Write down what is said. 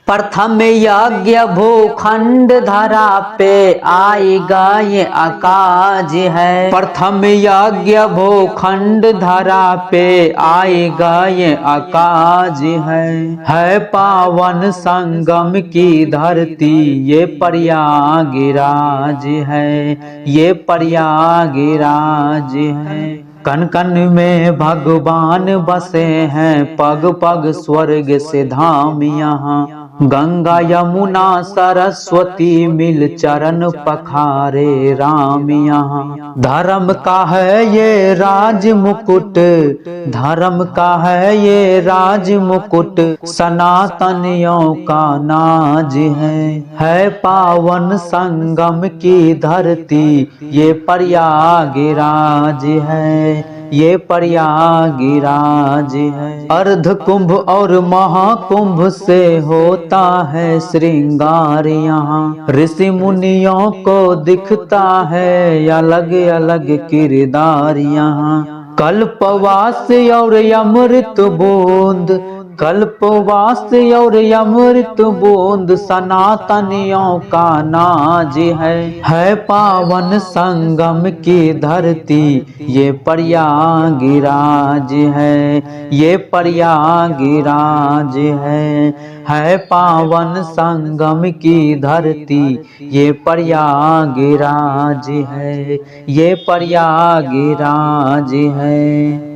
प्रथम यज्ञ भूखंड धरा पे आएगा ये अकाज है। प्रथम यज्ञ भूखंड धरा पे आएगा ये अकाज है पावन संगम की धरती ये प्रयागराज है, ये प्रयागराज है। कन कन में भगवान बसे हैं, पग पग स्वर्ग से धाम यहाँ। गंगा यमुना सरस्वती मिल चरण पखारे राम यहाँ। धर्म का है ये राज मुकुट, धर्म का है ये राज मुकुट, सनातनियों का नाज है पावन संगम की धरती ये प्रयागराज है, ये प्रयागराज है। अर्ध कुंभ और महाकुंभ से होता है श्रृंगार यहाँ। ऋषि मुनियों को दिखता है अलग अलग किरदार यहाँ। कल्पवास और अमृत बूंद, कल्पवास और अमृत बूंद सनातनियों का नाज है पावन संगम की धरती ये प्रयागराज है, ये प्रयागराज है पावन संगम की धरती ये प्रयागराज है, ये प्रयागराज है।